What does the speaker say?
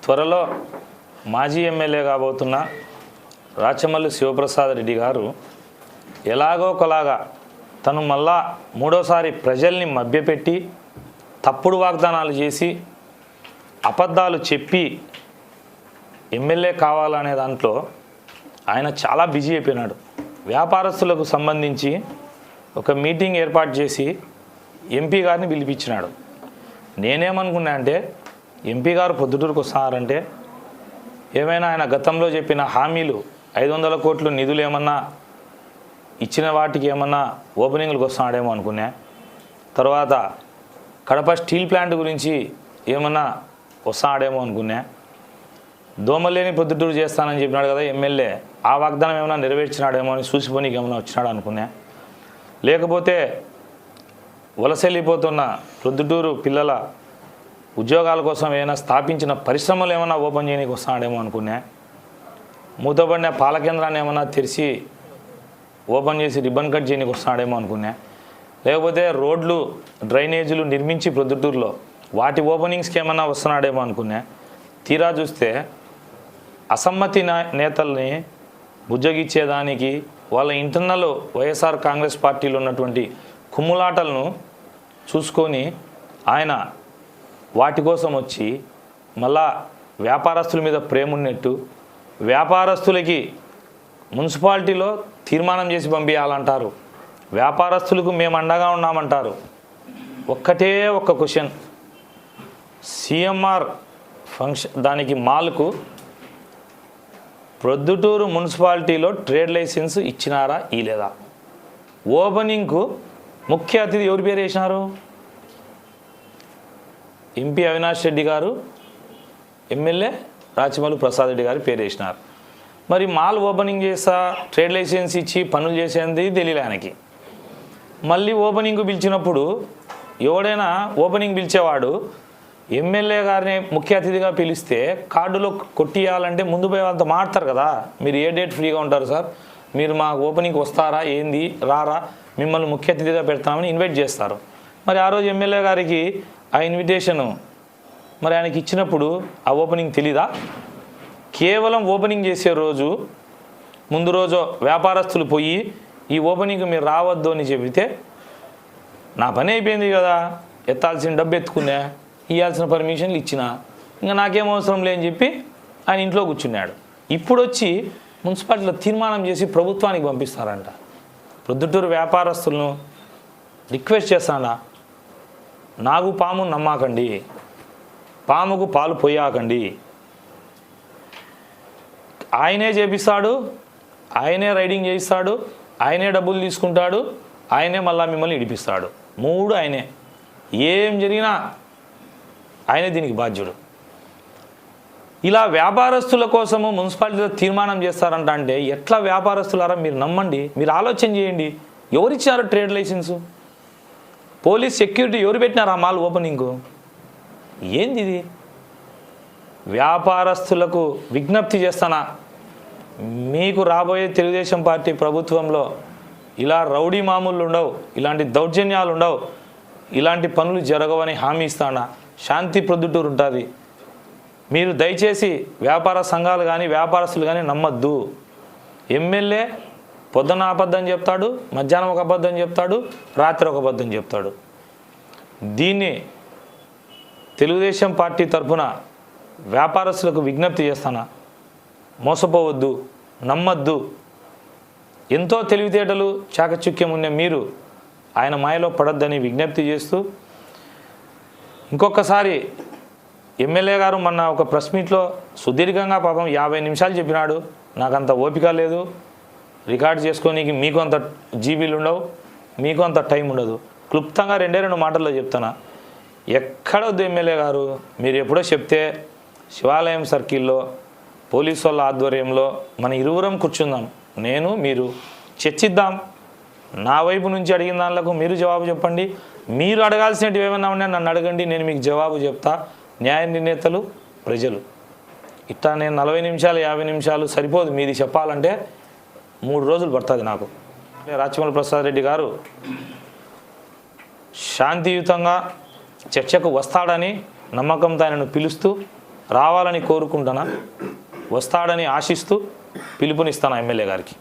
త్వరలో మాజీ ఎమ్మెల్యే కాబోతున్న రాచమల్లు శివప్రసాద్ రెడ్డి గారు ఎలాగో ఒకలాగా తను మళ్ళా మూడోసారి ప్రజల్ని మభ్యపెట్టి తప్పుడు వాగ్దానాలు చేసి అబద్ధాలు చెప్పి ఎమ్మెల్యే కావాలనే దాంట్లో ఆయన చాలా బిజీ అయిపోయినాడు. వ్యాపారస్తులకు సంబంధించి ఒక మీటింగ్ ఏర్పాటు చేసి ఎంపీ గారిని పిలిపించినాడు. నేనేమనుకున్నా అంటే ఎంపీ గారు పొద్దుటూరుకు వస్తున్నారంటే ఏమైనా ఆయన గతంలో చెప్పిన హామీలు 500 కోట్లు నిధులు ఏమన్నా ఇచ్చిన వాటికి ఏమన్నా ఓపెనింగ్లకు వస్తున్నాడేమో అనుకున్నా. తర్వాత కడప స్టీల్ ప్లాంట్ గురించి ఏమన్నా వస్తున్నాడేమో అనుకున్నా. దోమలేని పొద్దుటూరు చేస్తానని చెప్పినాడు కదా ఎమ్మెల్యే, ఆ వాగ్దానం ఏమైనా నెరవేర్చినాడేమో అని చూసిపోనికి ఏమైనా వచ్చినాడు అనుకున్నా. లేకపోతే వలస వెళ్ళిపోతున్న ప్రొద్దుటూరు పిల్లల ఉద్యోగాల కోసం ఏమైనా స్థాపించిన పరిశ్రమలు ఏమైనా ఓపెన్ చేయడానికి వస్తున్నాడేమో అనుకున్నా. మూతపడిన పాల కేంద్రాన్ని ఏమైనా తెరిచి ఓపెన్ చేసి రిబ్బన్ కట్ చేయడానికి వస్తున్నాడేమో అనుకున్నా. లేకపోతే రోడ్లు డ్రైనేజీలు నిర్మించి ప్రొద్దుటూరులో వాటి ఓపెనింగ్స్కి ఏమైనా వస్తున్నాడేమో అనుకున్నా. తీరా చూస్తే అసమ్మతి నేతల్ని బుజ్జగిచ్చేదానికి వాళ్ళ ఇంటర్నల్ వైఎస్ఆర్ కాంగ్రెస్ పార్టీలో ఉన్నటువంటి కుమ్ములాటలను చూసుకొని ఆయన వాటి కోసం వచ్చి మళ్ళా వ్యాపారస్తుల మీద ప్రేమ ఉన్నట్టు వ్యాపారస్తులకి మున్సిపాలిటీలో తీర్మానం చేసి పంపించాలంటారు, వ్యాపారస్తులకు మేము అండగా ఉన్నామంటారు. ఒక్కటే ఒక్క క్వశ్చన్, సిఎంఆర్ ఫంక్షన్ దానికి మాల్కు ప్రొద్దుటూరు మున్సిపాలిటీలో ట్రేడ్ లైసెన్స్ ఇచ్చినారా ఇలేదా? ఓపెనింగ్కు ముఖ్య అతిథి ఎవరి పేరు వేసినారు? ఎంపీ అవినాష్ రెడ్డి గారు, ఎమ్మెల్యే రాచమల్లు ప్రసాద్ రెడ్డి గారు పేరు వేసినారు. మరి మాల్ ఓపెనింగ్ చేస్తా ట్రేడ్ లైసెన్స్ ఇచ్చి పనులు చేసేది తెలియలే ఆయనకి. మళ్ళీ ఓపెనింగ్ పిలిచినప్పుడు ఎవడైనా ఓపెనింగ్ పిలిచేవాడు ఎమ్మెల్యే గారిని ముఖ్య అతిథిగా పిలిస్తే కార్డులో కొట్టియాలంటే ముందు పోయి వాళ్ళతో మాట్లాడతారు కదా, మీరు ఏ డేట్ ఫ్రీగా ఉంటారు సార్, మీరు మా ఓపెనింగ్కి వస్తారా, ఏంది రారా, మిమ్మల్ని ముఖ్య అతిథిగా పెడతామని ఇన్వైట్ చేస్తారు. మరి ఆ రోజు ఎమ్మెల్యే గారికి ఆ ఇన్విటేషను మరి ఆయనకి ఇచ్చినప్పుడు ఆ ఓపెనింగ్ తెలీదా? కేవలం ఓపెనింగ్ చేసే రోజు ముందు రోజు వ్యాపారస్తులు పోయి ఈ ఓపెనింగ్కి మీరు రావద్దు అని చెబితే నా పని అయిపోయింది కదా, ఎత్తాల్సిన డబ్బు ఎత్తుకున్నా, ఇవ్వాల్సిన పర్మిషన్లు ఇచ్చినా, ఇంకా నాకేం అవసరం లేని చెప్పి ఆయన ఇంట్లో కూర్చున్నాడు. ఇప్పుడు వచ్చి మున్సిపాలిటీలో తీర్మానం చేసి ప్రభుత్వానికి పంపిస్తారంట. ప్రొద్దుటూరు వ్యాపారస్తులను రిక్వెస్ట్ చేస్తానా, నాగు పాము నమ్మాకండి, పాముకు పాలు పోయాకండి. ఆయనే చేపిస్తాడు, ఆయనే రైడింగ్ చేయిస్తాడు, ఆయనే డబ్బులు తీసుకుంటాడు, ఆయనే మళ్ళీ మిమ్మల్ని ఇడిపిస్తాడు. మూడు ఆయనే. ఏం జరిగినా ఆయనే దీనికి బాధ్యుడు. ఇలా వ్యాపారస్తుల కోసము మున్సిపాలిటీలో తీర్మానం చేస్తారంట అంటే ఎట్లా వ్యాపారస్తులారా? మీరు నమ్మండి, మీరు ఆలోచన చేయండి. ఎవరిచ్చారు ట్రేడ్ లైసెన్సు? పోలీస్ సెక్యూరిటీ ఎవరు పెట్టినారు ఆ మాల్ ఓపెనింగ్కు? ఏంది ఇది? వ్యాపారస్తులకు విజ్ఞప్తి చేస్తానా, మీకు రాబోయే తెలుగుదేశం పార్టీ ప్రభుత్వంలో ఇలా రౌడీ మామూలు ఉండవు, ఇలాంటి దౌర్జన్యాలు ఉండవు, ఇలాంటి పనులు జరగవని హామీ ఇస్తానా. శాంతి ప్రొద్దుటూరు ఉంటుంది. మీరు దయచేసి వ్యాపార సంఘాలు కానీ వ్యాపారస్తులు కానీ నమ్మద్దు. ఎమ్మెల్యే పొద్దున అబద్ధం చెప్తాడు, మధ్యాహ్నం ఒక అబద్ధం చెప్తాడు, రాత్రి ఒక అబద్ధం చెప్తాడు. దీన్ని తెలుగుదేశం పార్టీ తరఫున వ్యాపారస్తులకు విజ్ఞప్తి చేస్తానా, మోసపోవద్దు, నమ్మద్దు. ఎంతో తెలివితేటలు చాకచక్యం ఉన్న మీరు ఆయన మాయలో పడొద్దని విజ్ఞప్తి చేస్తూ, ఇంకొకసారి ఎమ్మెల్యే గారు మొన్న ఒక ప్రెస్ మీట్లో సుదీర్ఘంగా పాపం 50 నిమిషాలు చెప్పినాడు. నాకు అంత ఓపిక లేదు, రికార్డ్ చేసుకోనికి మీకు అంత జీబీలు ఉండవు, మీకు అంత టైం ఉండదు. క్లుప్తంగా 2 మాటల్లో చెప్తాను. ఎక్కడొద్దు ఎమ్మెల్యే గారు, మీరు ఎప్పుడో చెప్తే శివాలయం సర్కిల్లో పోలీసు వాళ్ళ ఆధ్వర్యంలో మన ఇరువురం కూర్చుందాం, నేను మీరు చర్చిద్దాం. నా వైపు నుంచి అడిగిన దానిలకు మీరు జవాబు చెప్పండి, మీరు అడగాల్సినవి ఏమైనా ఉన్నాయి నన్ను అడగండి, నేను మీకు జవాబు చెప్తా. న్యాయ నిర్ణేతలు ప్రజలు. ఇట్లా నేను 40 నిమిషాలు 50 నిమిషాలు సరిపోదు, మీది చెప్పాలంటే 3 రోజులు పడుతుంది నాకు. రాచమల్లు ప్రసాద్ రెడ్డి గారు శాంతియుతంగా చర్చకు వస్తాడని నమ్మకంతో ఆయనను పిలుస్తూ రావాలని కోరుకుంటున్నా, వస్తాడని ఆశిస్తూ పిలుపునిస్తాను ఎమ్మెల్యే గారికి.